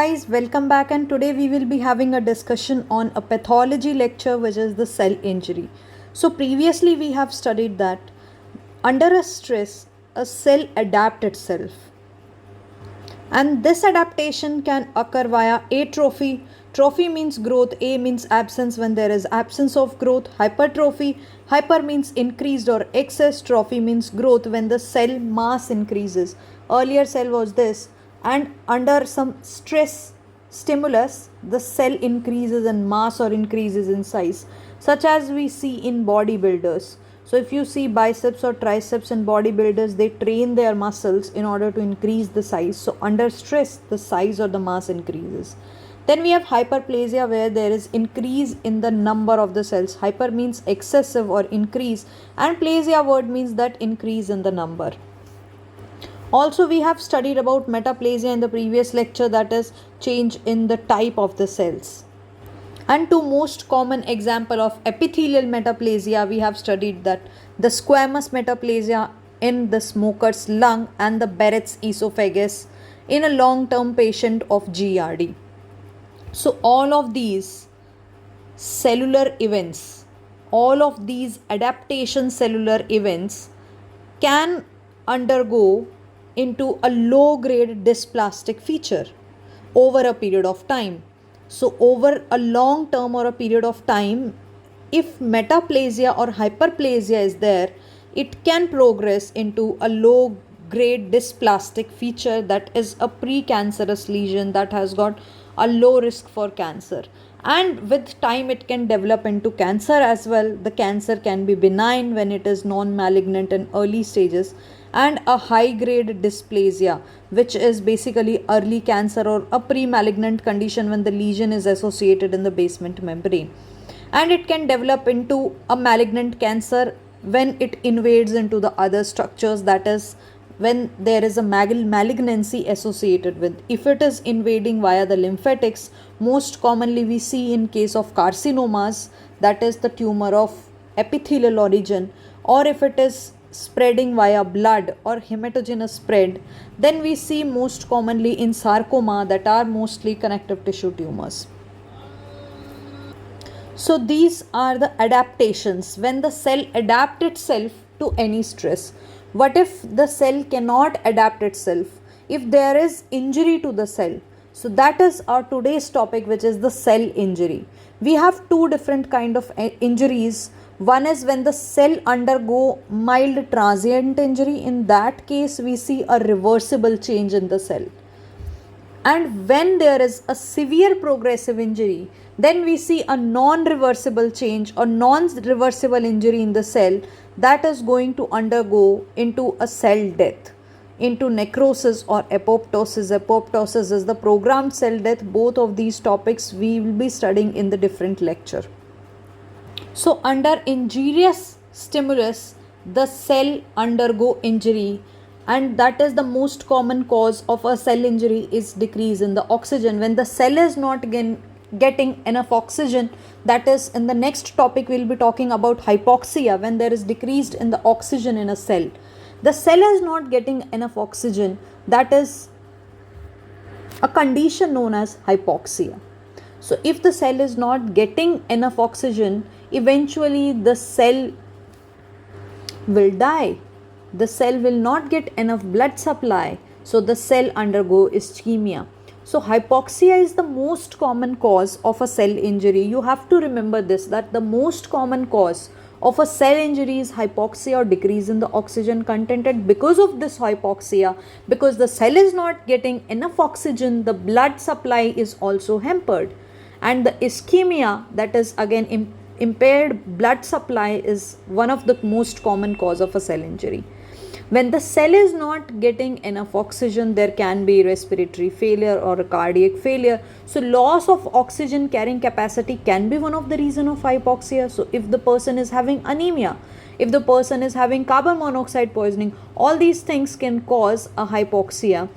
Guys, welcome back, and today we will be having a discussion on a pathology lecture, which is the cell injury. So previously we have studied that under a stress a cell adapts itself, and this adaptation can occur via atrophy. Trophy means growth, a means absence when there is absence of growth. Hypertrophy, hyper means increased or excess, trophy means growth when the cell mass increases. Earlier cell was this, and under some stress stimulus the cell increases in mass or increases in size, such as we see in bodybuilders. So if you see biceps or triceps in bodybuilders, they train their muscles in order to increase the size. So under stress the size or the mass increases. Then we have hyperplasia, where there is increase in the number of the cells. Hyper means excessive or increase, and plasia word means that increase in the number. Also, we have studied about metaplasia in the previous lecture, that is change in the type of the cells. And two most common example of epithelial metaplasia, we have studied that the squamous metaplasia in the smoker's lung and the Barrett's esophagus in a long-term patient of GERD. So all of these cellular events, all of these adaptation cellular events can undergo into a low grade dysplastic feature over a period of time. So over a long term or a period of time, if metaplasia or hyperplasia is there, it can progress into a low grade dysplastic feature, that is a precancerous lesion that has got a low risk for cancer. And with time it can develop into cancer as well. The cancer can be benign when it is non-malignant in early stages, and a high grade dysplasia, which is basically early cancer or a pre-malignant condition when the lesion is associated in the basement membrane. And it can develop into a malignant cancer when it invades into the other structures, that is when there is a malignancy associated with. If it is invading via the lymphatics, most commonly we see in case of carcinomas, that is the tumor of epithelial origin, or if it is spreading via blood or hematogenous spread, then we see most commonly in sarcoma, that are mostly connective tissue tumors. So these are the adaptations when the cell adapts itself to any stress. What if the cell cannot adapt itself? If there is injury to the cell? So that is our today's topic, which is the cell injury. We have two different kind of injuries. One is when the cell undergo mild transient injury. In that case, we see a reversible change in the cell. And when there is a severe progressive injury, then we see a non-reversible change or non-reversible injury in the cell that is going to undergo into a cell death, into necrosis or apoptosis. Apoptosis is the programmed cell death. Both of these topics we will be studying in the different lecture. So under injurious stimulus, the cell undergo injury, and that is the most common cause of a cell injury is decrease in the oxygen. When the cell is not getting enough oxygen, that is in the next topic we'll be talking about hypoxia, when there is decreased in the oxygen in a cell. The cell is not getting enough oxygen, that is a condition known as hypoxia. So if the cell is not getting enough oxygen, eventually the cell will die. The cell will not get enough blood supply, so the cell undergo ischemia. So hypoxia is the most common cause of a cell injury. You have to remember this, that the most common cause of a cell injury is hypoxia or decrease in the oxygen content. And because of this hypoxia, because the cell is not getting enough oxygen, the blood supply is also hampered. And the ischemia, that is again impaired blood supply, is one of the most common cause of a cell injury. When the cell is not getting enough oxygen, there can be respiratory failure or a cardiac failure. So loss of oxygen carrying capacity can be one of the reason of hypoxia. So if the person is having anemia, if the person is having carbon monoxide poisoning, all these things can cause a hypoxia.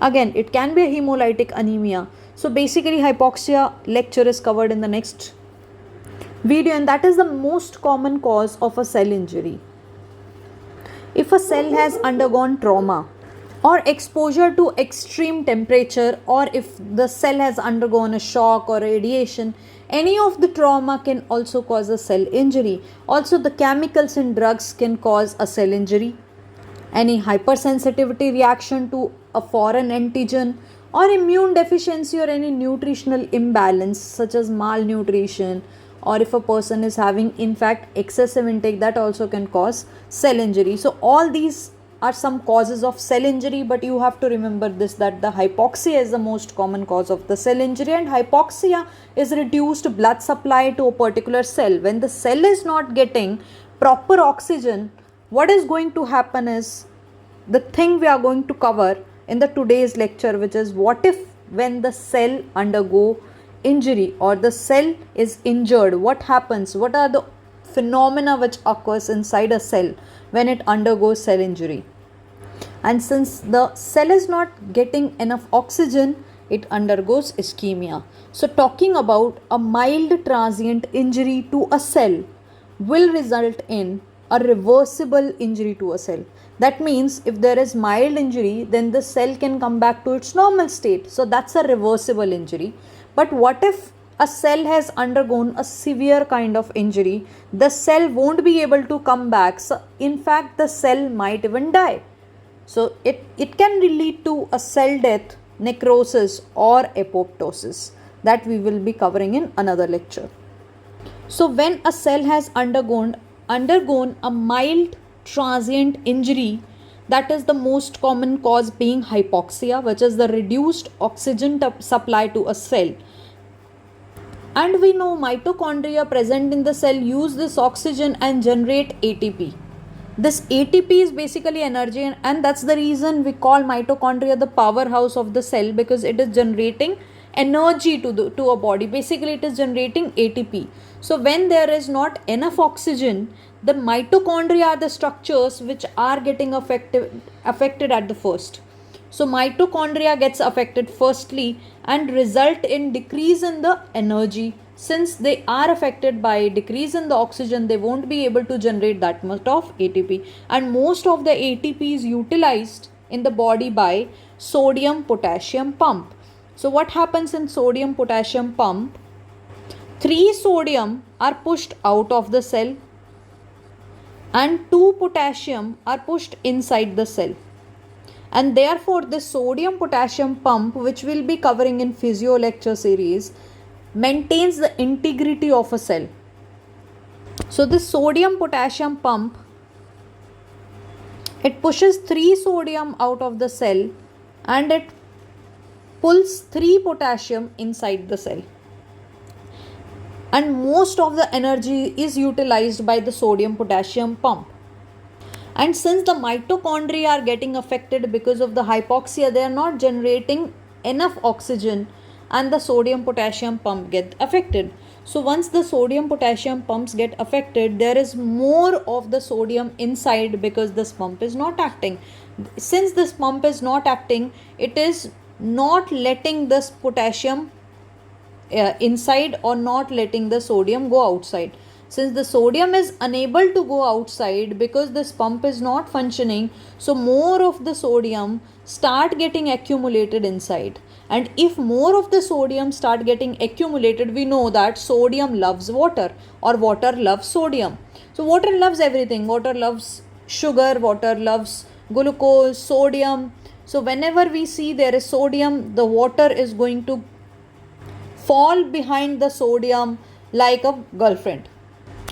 Again, it can be a hemolytic anemia. So basically hypoxia lecture is covered in the next video, and that is the most common cause of a cell injury. If a cell has undergone trauma, or exposure to extreme temperature, or if the cell has undergone a shock or radiation, any of the trauma can also cause a cell injury. Also, the chemicals in drugs can cause a cell injury. Any hypersensitivity reaction to a foreign antigen, or immune deficiency, or any nutritional imbalance such as malnutrition, or if a person is having in fact excessive intake, that also can cause cell injury. So all these are some causes of cell injury, but you have to remember this, that the hypoxia is the most common cause of the cell injury, and hypoxia is reduced blood supply to a particular cell. When the cell is not getting proper oxygen, what is going to happen is the thing we are going to cover in the today's lecture, which is what if when the cell undergo injury or the cell is injured, what happens, what are the phenomena which occurs inside a cell when it undergoes cell injury. And since the cell is not getting enough oxygen, it undergoes ischemia. So talking about a mild transient injury to a cell will result in a reversible injury to a cell. That means if there is mild injury, then the cell can come back to its normal state. So that's a reversible injury. But what if a cell has undergone a severe kind of injury? The cell won't be able to come back. So in fact, the cell might even die. So it can lead to a cell death, necrosis, or apoptosis, that we will be covering in another lecture. So when a cell has undergone a mild transient injury, that is the most common cause being hypoxia, which is the reduced oxygen supply to a cell. And we know mitochondria present in the cell use this oxygen and generate ATP. This ATP is basically energy, and that's the reason we call mitochondria the powerhouse of the cell, because it is generating energy to a body. Basically, it is generating ATP. So when there is not enough oxygen, the mitochondria are the structures which are getting affected at the first. So mitochondria gets affected firstly and result in decrease in the energy. Since they are affected by decrease in the oxygen, they won't be able to generate that much of ATP, and most of the ATP is utilized in the body by sodium potassium pump. So what happens in sodium potassium pump? 3 sodium are pushed out of the cell and 2 potassium are pushed inside the cell. And therefore this sodium potassium pump, which we'll be covering in physio lecture series, maintains the integrity of a cell. So this sodium potassium pump, it pushes 3 sodium out of the cell and it pulls 3 potassium inside the cell. And most of the energy is utilized by the sodium potassium pump. And since the mitochondria are getting affected because of the hypoxia, they are not generating enough oxygen and the sodium potassium pump get affected. So once the sodium potassium pumps get affected, there is more of the sodium inside because this pump is not acting. Since this pump is not acting, it is not letting this potassium inside or not letting the sodium go outside. Since the sodium is unable to go outside because this pump is not functioning, so more of the sodium start getting accumulated inside. And if more of the sodium start getting accumulated, we know that sodium loves water or water loves sodium. So water loves everything. Water loves sugar, water loves glucose, sodium. So whenever we see there is sodium, the water is going to fall behind the sodium like a girlfriend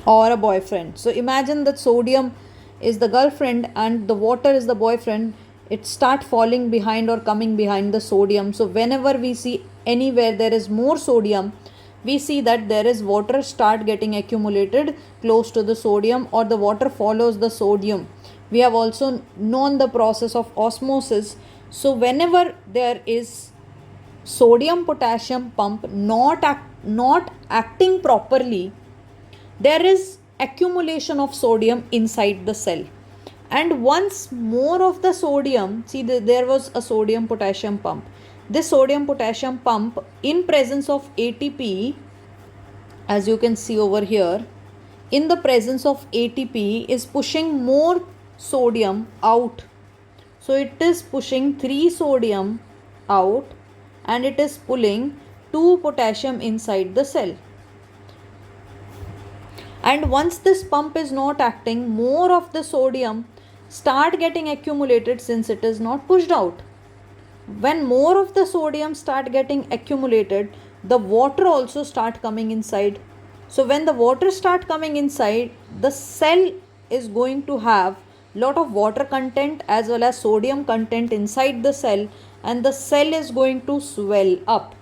or a boyfriend. So imagine that sodium is the girlfriend and the water is the boyfriend. It start falling behind or coming behind the sodium. So whenever we see anywhere there is more sodium, we see that there is water start getting accumulated close to the sodium, or the water follows the sodium. We have also known the process of osmosis. So whenever there is sodium potassium pump not acting properly, there is accumulation of sodium inside the cell. And once more of the sodium, see there was a sodium potassium pump. This sodium potassium pump in presence of ATP, as you can see over here, in the presence of ATP is pushing more sodium out. So it is pushing 3 sodium out and it is pulling 2 potassium inside the cell. And once this pump is not acting, more of the sodium start getting accumulated since it is not pushed out. When more of the sodium start getting accumulated, the water also start coming inside. So when the water start coming inside, the cell is going to have lot of water content as well as sodium content inside the cell, and the cell is going to swell up.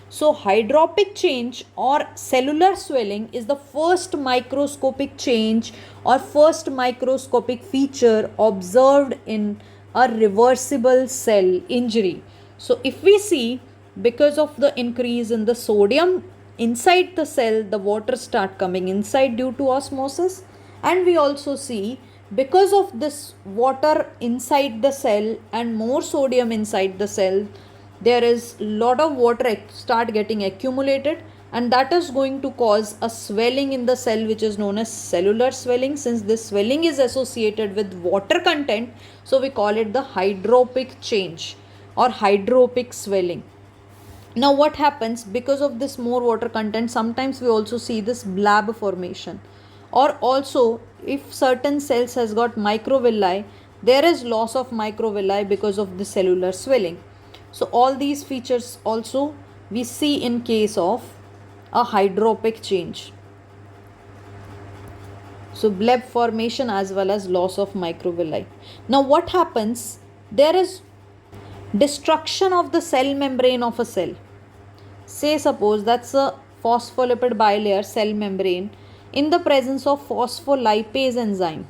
So hydropic change or cellular swelling is the first microscopic change or first microscopic feature observed in a reversible cell injury. So if we see, because of the increase in the sodium inside the cell, the water start coming inside due to osmosis, and we also see because of this water inside the cell and more sodium inside the cell, there is lot of water start getting accumulated, and that is going to cause a swelling in the cell which is known as cellular swelling. Since this swelling is associated with water content, so we call it the hydropic change or hydropic swelling. Now what happens because of this more water content, sometimes we also see this blab formation, or also if certain cells has got microvilli, there is loss of microvilli because of the cellular swelling. So all these features also we see in case of a hydropic change. So bleb formation as well as loss of microvilli. Now what happens? There is destruction of the cell membrane of a cell. Say suppose that's a phospholipid bilayer cell membrane in the presence of phospholipase enzyme.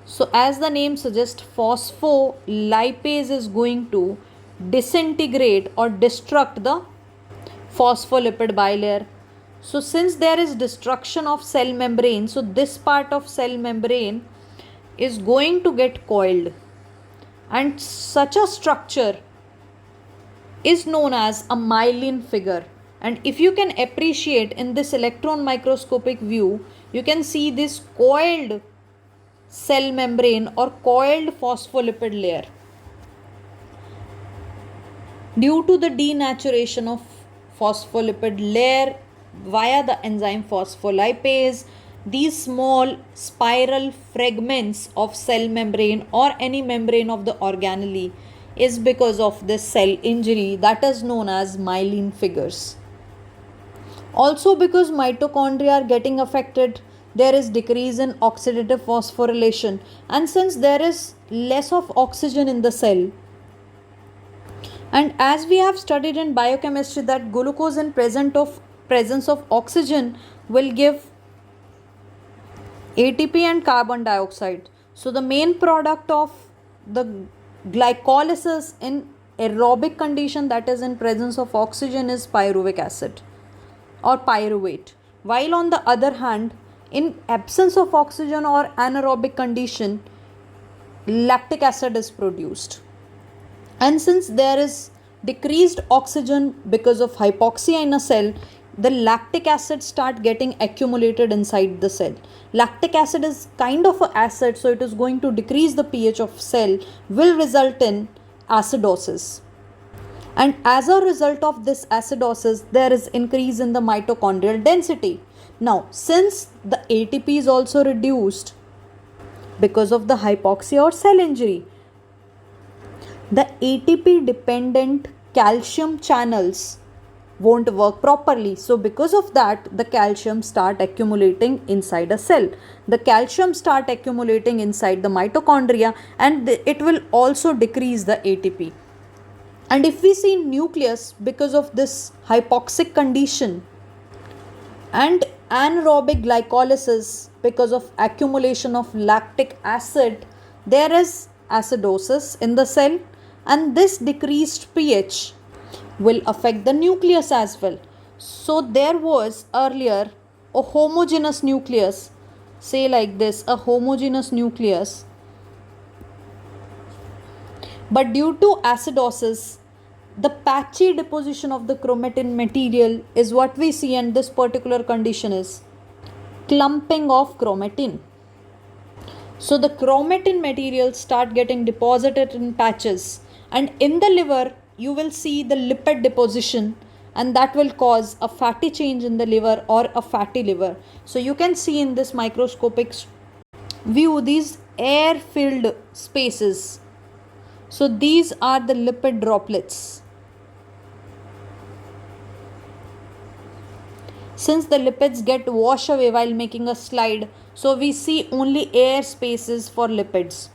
So as the name suggests, phospholipase is going to disintegrate or destruct the phospholipid bilayer. So since there is destruction of cell membrane, so this part of cell membrane is going to get coiled, and such a structure is known as a myelin figure. And if you can appreciate in this electron microscopic view, you can see this coiled cell membrane or coiled phospholipid layer. Due to the denaturation of phospholipid layer via the enzyme phospholipase, these small spiral fragments of cell membrane or any membrane of the organelle is because of this cell injury that is known as myelin figures. Also because mitochondria are getting affected, there is decrease in oxidative phosphorylation, and since there is less of oxygen in the cell, and as we have studied in biochemistry that glucose in presence of oxygen will give ATP and carbon dioxide. So the main product of the glycolysis in aerobic condition, that is in presence of oxygen, is pyruvic acid or pyruvate. While on the other hand, in absence of oxygen or anaerobic condition, lactic acid is produced. And since there is decreased oxygen because of hypoxia in a cell, the lactic acid start getting accumulated inside the cell. Lactic acid is kind of an acid, so it is going to decrease the pH of cell, will result in acidosis. And as a result of this acidosis, there is increase in the mitochondrial density. Now, since the ATP is also reduced because of the hypoxia or cell injury, the ATP dependent calcium channels won't work properly. So because of that, the calcium start accumulating inside a cell. The calcium start accumulating inside the mitochondria, and it will also decrease the ATP. And if we see nucleus, because of this hypoxic condition and anaerobic glycolysis, because of accumulation of lactic acid, there is acidosis in the cell, and this decreased pH will affect the nucleus as well. So there was earlier a homogeneous nucleus, say like this, a homogeneous nucleus, but due to acidosis, the patchy deposition of the chromatin material is what we see, and this particular condition is clumping of chromatin. So the chromatin materials start getting deposited in patches, and in the liver you will see the lipid deposition, and that will cause a fatty change in the liver or a fatty liver. So you can see in this microscopic view these air filled spaces. So these are the lipid droplets. Since the lipids get washed away while making a slide, so we see only air spaces for lipids.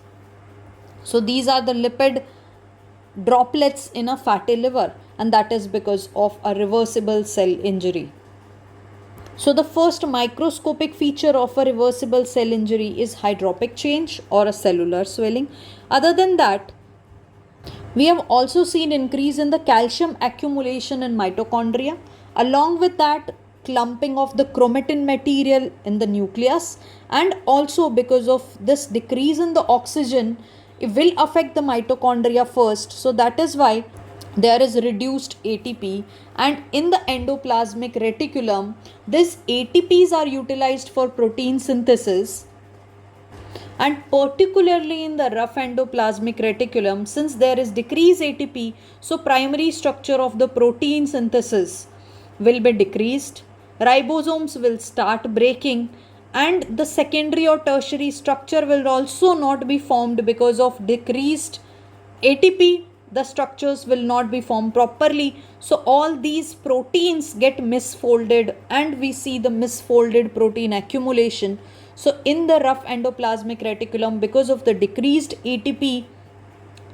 So these are the lipid droplets in a fatty liver, and that is because of a reversible cell injury. So the first microscopic feature of a reversible cell injury is hydropic change or a cellular swelling. Other than that, we have also seen increase in the calcium accumulation in mitochondria. Along with that, clumping of the chromatin material in the nucleus, and also because of this decrease in the oxygen, it will affect the mitochondria first. So that is why there is reduced ATP, and in the endoplasmic reticulum these ATPs are utilized for protein synthesis, and particularly in the rough endoplasmic reticulum, since there is decreased ATP, so primary structure of the protein synthesis will be decreased, ribosomes will start breaking, and the secondary or tertiary structure will also not be formed because of decreased ATP. The structures will not be formed properly, so all these proteins get misfolded, and we see the misfolded protein accumulation. So in the rough endoplasmic reticulum, because of the decreased ATP,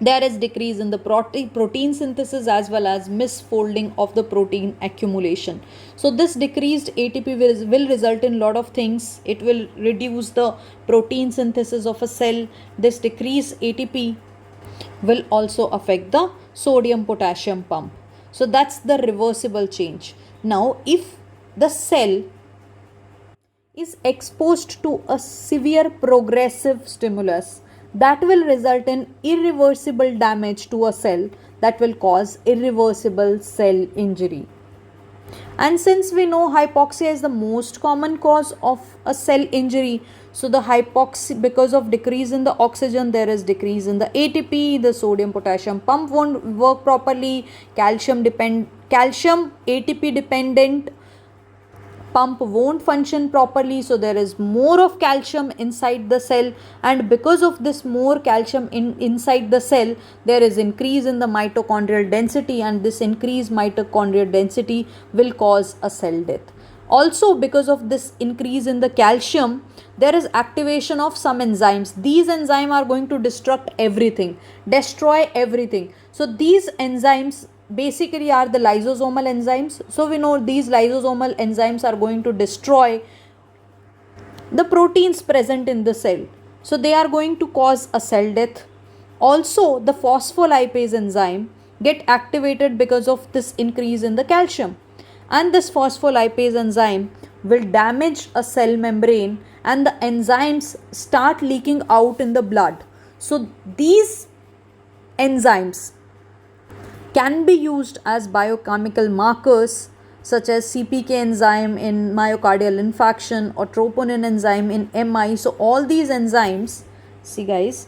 there is decrease in the protein synthesis as well as misfolding of the protein accumulation. So this decreased ATP will result in lot of things. It will reduce the protein synthesis of a cell. This decreased ATP will also affect the sodium potassium pump. So that's the reversible change. Now if the cell is exposed to a severe progressive stimulus, that will result in irreversible damage to a cell, that will cause irreversible cell injury. And since we know hypoxia is the most common cause of a cell injury, so the hypoxia, because of decrease in the oxygen, there is decrease in the ATP, the sodium potassium pump won't work properly, calcium ATP dependent pump won't function properly, so there is more of calcium inside the cell, and because of this more calcium inside the cell, there is increase in the mitochondrial density, and this increased mitochondrial density will cause a cell death. Also, because of this increase in the calcium, there is activation of some enzymes. These enzymes are going to destroy everything. So these enzymes basically are the lysosomal enzymes. So we know these lysosomal enzymes are going to destroy the proteins present in the cell. So they are going to cause a cell death. Also, the phospholipase enzyme get activated because of this increase in the calcium, and this phospholipase enzyme will damage a cell membrane, and the enzymes start leaking out in the blood. So these enzymes can be used as biochemical markers such as CPK enzyme in myocardial infarction or troponin enzyme in MI. So all these enzymes, see guys,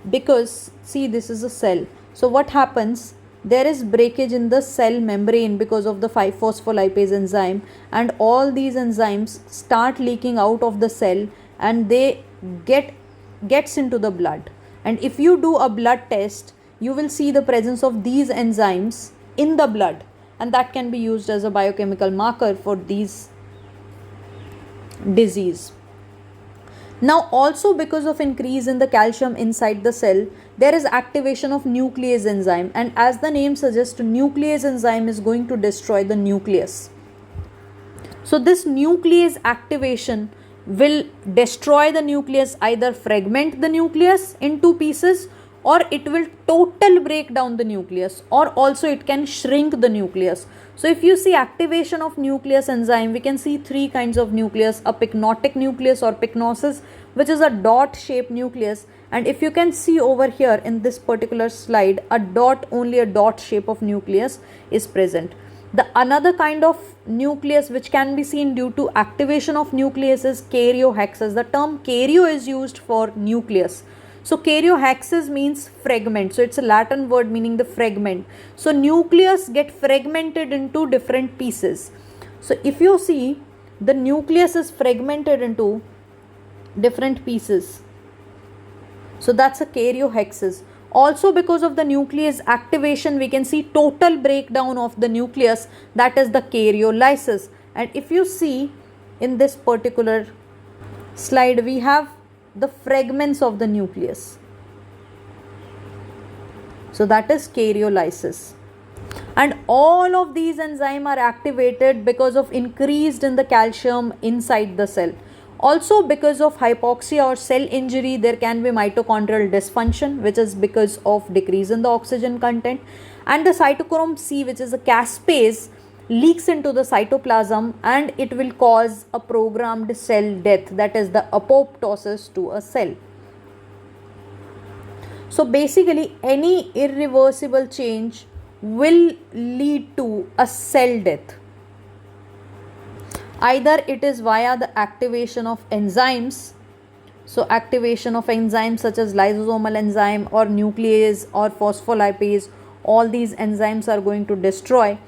because see this is a cell. So what happens? There is breakage in the cell membrane because of the 5-phospholipase enzyme, and all these enzymes start leaking out of the cell, and they gets into the blood. And if you do a blood test, you will see the presence of these enzymes in the blood, and that can be used as a biochemical marker for these disease. Now also, because of increase in the calcium inside the cell, there is activation of nuclease enzyme, and as the name suggests, nuclease enzyme is going to destroy the nucleus. So this nuclease activation will destroy the nucleus, either fragment the nucleus in two pieces, or it will total break down the nucleus, or also it can shrink the nucleus. So if you see activation of nucleus enzyme, we can see three kinds of nucleus: a pycnotic nucleus or pycnosis, which is a dot shaped nucleus, and if you can see over here in this particular slide, only a dot shape of nucleus is present. The another kind of nucleus which can be seen due to activation of nucleus is karyohexis. The term karyo is used for nucleus. So karyohexis means fragment. So it's a Latin word meaning the fragment. So nucleus get fragmented into different pieces. So if you see, the nucleus is fragmented into different pieces. So that's a karyohexis. Also, because of the nucleus activation, we can see total breakdown of the nucleus, that is the karyolysis. And if you see in this particular slide, we have the fragments of the nucleus. So that is karyolysis. And all of these enzymes are activated because of increased in the calcium inside the cell. Also, because of hypoxia or cell injury, there can be mitochondrial dysfunction, which is because of decrease in the oxygen content. And the cytochrome C, which is a caspase, leaks into the cytoplasm and it will cause a programmed cell death, that is the apoptosis to a cell. So basically, any irreversible change will lead to a cell death. Either it is via the activation of enzymes, so activation of enzymes such as lysosomal enzyme or nuclease or phospholipase, all these enzymes are going to destroy.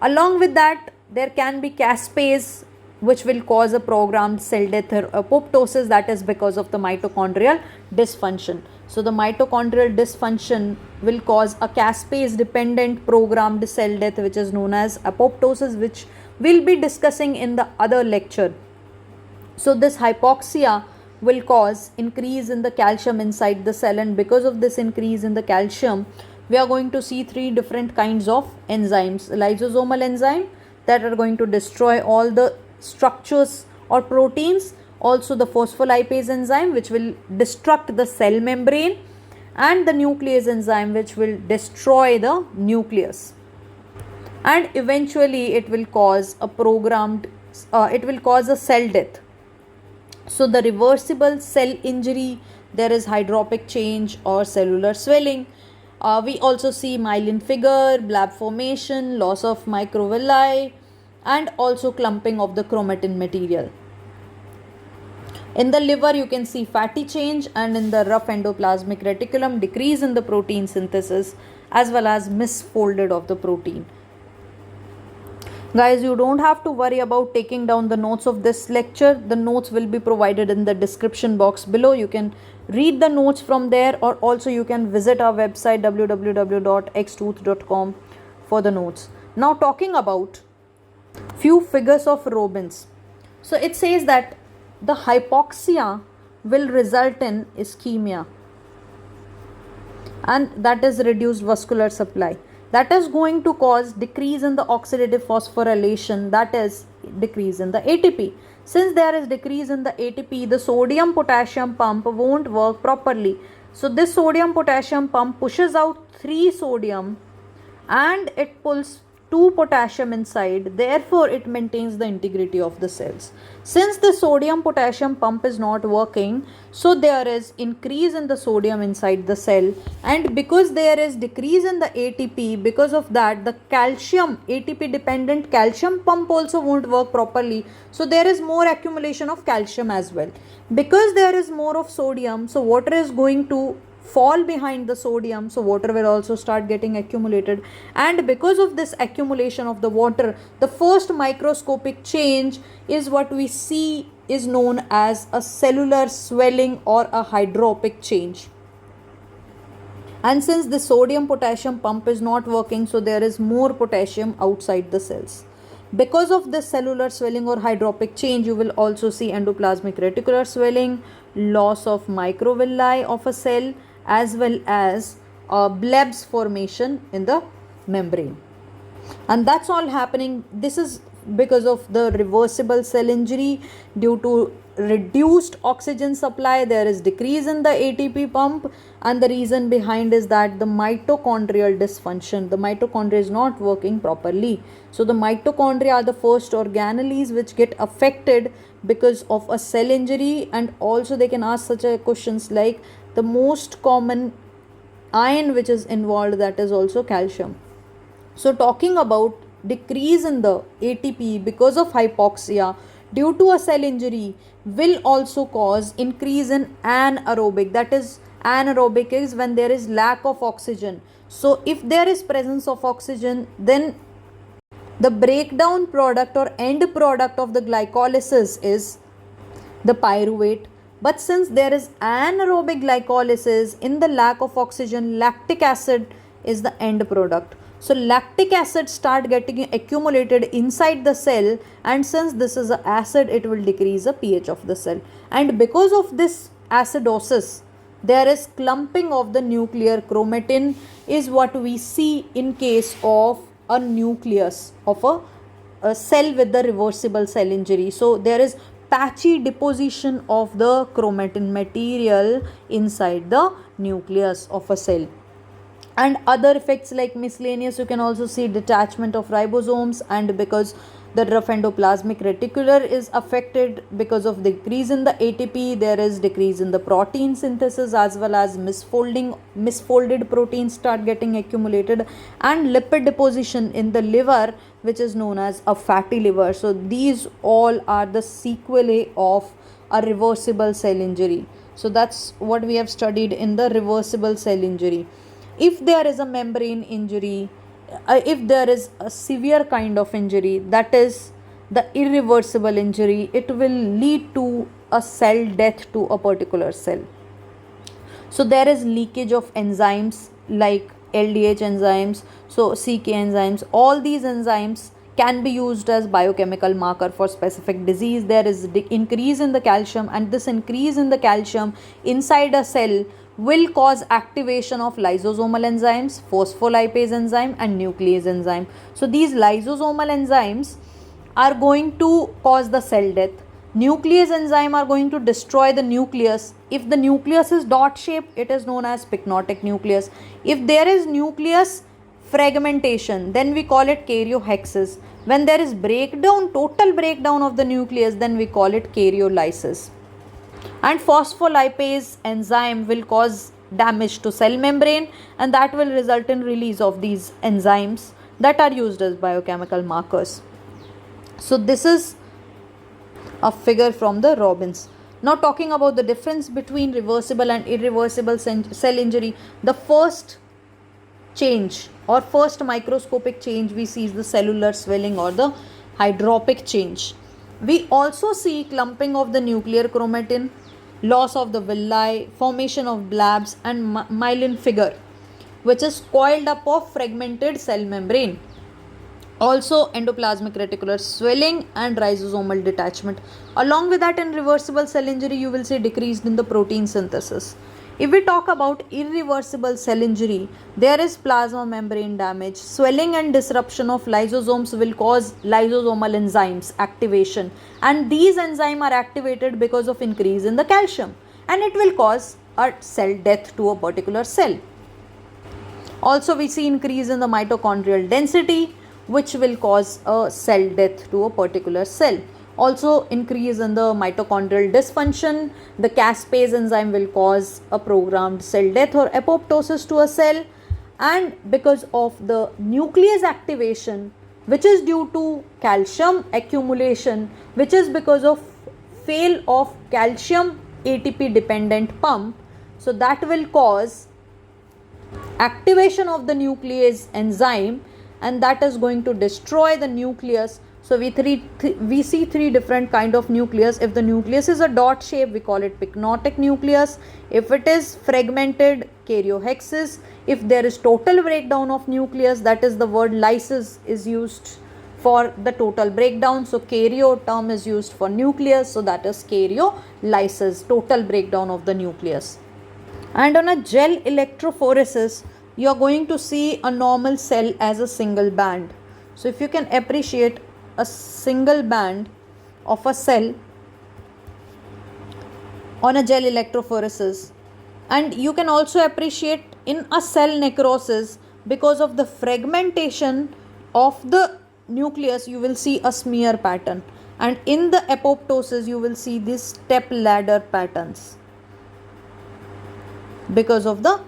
Along with that, there can be caspase which will cause a programmed cell death or apoptosis, that is because of the mitochondrial dysfunction. So the mitochondrial dysfunction will cause a caspase dependent programmed cell death, which is known as apoptosis, which we'll be discussing in the other lecture. So this hypoxia will cause increase in the calcium inside the cell, and because of this increase in the calcium, we are going to see three different kinds of enzymes. Lysosomal enzyme that are going to destroy all the structures or proteins. Also the phospholipase enzyme which will destruct the cell membrane, and the nuclease enzyme which will destroy the nucleus. And eventually it will cause a cell death. So the reversible cell injury, there is hydropic change or cellular swelling. We also see myelin figure, blab formation, loss of microvilli, and also clumping of the chromatin material. In the liver, you can see fatty change, and in the rough endoplasmic reticulum, decrease in the protein synthesis as well as misfolded of the protein. Guys, you don't have to worry about taking down the notes of this lecture. The notes will be provided in the description box below. You can read the notes from there, or also you can visit our website www.xtooth.com for the notes. Now talking about few figures of robbins. So it says that the hypoxia will result in ischemia, and that is reduced vascular supply. That is going to cause decrease in the oxidative phosphorylation, that is decrease in the ATP. Since there is decrease in the ATP, the sodium potassium pump won't work properly. So this sodium potassium pump pushes out 3 sodium and it pulls 2 potassium inside, therefore it maintains the integrity of the cells. Since the sodium potassium pump is not working, so there is increase in the sodium inside the cell, and because there is decrease in the ATP, because of that the calcium, ATP dependent calcium pump also won't work properly, so there is more accumulation of calcium as well. Because there is more of sodium, so water is going to fall behind the sodium, so water will also start getting accumulated, and because of this accumulation of the water, the first microscopic change is what we see is known as a cellular swelling or a hydropic change. And since the sodium potassium pump is not working, so there is more potassium outside the cells. Because of this cellular swelling or hydropic change, you will also see endoplasmic reticular swelling, loss of microvilli of a cell, as well as blebs formation in the membrane. And that's all happening. This is because of the reversible cell injury. Due to reduced oxygen supply, there is decrease in the ATP pump, and the reason behind is that the mitochondrial dysfunction, the mitochondria is not working properly. So the mitochondria are the first organelles which get affected because of a cell injury, and also they can ask such a questions like the most common ion which is involved, that is also calcium. So talking about decrease in the ATP because of hypoxia due to a cell injury will also cause increase in anaerobic. That is, anaerobic is when there is lack of oxygen. So if there is presence of oxygen, then the breakdown product or end product of the glycolysis is the pyruvate. But since there is anaerobic glycolysis, in the lack of oxygen, lactic acid is the end product. So lactic acid start getting accumulated inside the cell, and since this is an acid, it will decrease the pH of the cell. And because of this acidosis, there is clumping of the nuclear chromatin is what we see in case of a nucleus of a cell with the reversible cell injury. So there is patchy deposition of the chromatin material inside the nucleus of a cell. And other effects like miscellaneous, you can also see detachment of ribosomes, and because the rough endoplasmic reticular is affected because of decrease in the ATP, there is decrease in the protein synthesis, as well as misfolded proteins start getting accumulated, and lipid deposition in the liver, which is known as a fatty liver. So these all are the sequelae of a reversible cell injury. So that's what we have studied in the reversible cell injury. If there is a membrane injury, if there is a severe kind of injury, that is the irreversible injury, it will lead to a cell death to a particular cell. So there is leakage of enzymes like LDH enzymes, so CK enzymes. All these enzymes can be used as biochemical marker for specific disease. There is increase in the calcium, and this increase in the calcium inside a cell will cause activation of lysosomal enzymes, phospholipase enzyme, and nuclease enzyme. So these lysosomal enzymes are going to cause the cell death. Nuclease enzyme are going to destroy the nucleus. If the nucleus is dot shaped, it is known as pycnotic nucleus. If there is nucleus fragmentation, then we call it karyohexis. When there is breakdown, total breakdown of the nucleus, then we call it karyolysis. And phospholipase enzyme will cause damage to cell membrane, and that will result in release of these enzymes that are used as biochemical markers. So this is a figure from the robbins. Now talking about the difference between reversible and irreversible cell injury, the first change or first microscopic change we see is the cellular swelling or the hydropic change. We also see clumping of the nuclear chromatin, loss of the villi, formation of blebs, and myelin figure, which is coiled up of fragmented cell membrane. Also endoplasmic reticular swelling and lysosomal detachment. Along with that, in reversible cell injury, you will see decreased in the protein synthesis. If we talk about irreversible cell injury, there is plasma membrane damage. Swelling and disruption of lysosomes will cause lysosomal enzymes activation, and these enzymes are activated because of increase in the calcium, and it will cause a cell death to a particular cell. Also, we see increase in the mitochondrial density, which will cause a cell death to a particular cell. Also, increase in the mitochondrial dysfunction. The caspase enzyme will cause a programmed cell death or apoptosis to a cell. And because of the nuclease activation, which is due to calcium accumulation, which is because of fail of calcium ATP dependent pump, so that will cause activation of the nuclease enzyme, and that is going to destroy the nucleus. So we see three different kind of nucleus. If the nucleus is a dot shape, we call it pycnotic nucleus. If it is fragmented, karyohexis. If there is total breakdown of nucleus, that is the word lysis is used for the total breakdown. So karyo term is used for nucleus, so that is karyolysis, total breakdown of the nucleus. And on a gel electrophoresis, you are going to see a normal cell as a single band. So if you can appreciate a single band of a cell on a gel electrophoresis, and you can also appreciate in a cell necrosis, because of the fragmentation of the nucleus, you will see a smear pattern, and in the apoptosis you will see these step ladder patterns because of the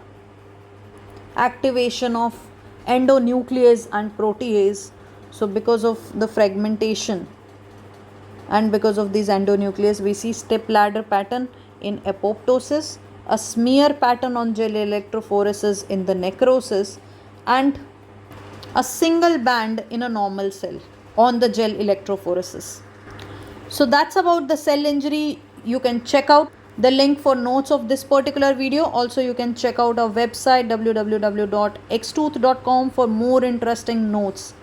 activation of endonuclease and protease. So because of the fragmentation and because of these endonuclease, we see step ladder pattern in apoptosis, a smear pattern on gel electrophoresis in the necrosis, and a single band in a normal cell on the gel electrophoresis. So that's about the cell injury. You can check out the link for notes of this particular video. Also, you can check out our website www.xtooth.com for more interesting notes.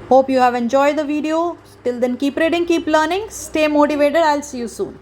Hope you have enjoyed the video. Till then, keep reading, keep learning, stay motivated. I'll see you soon.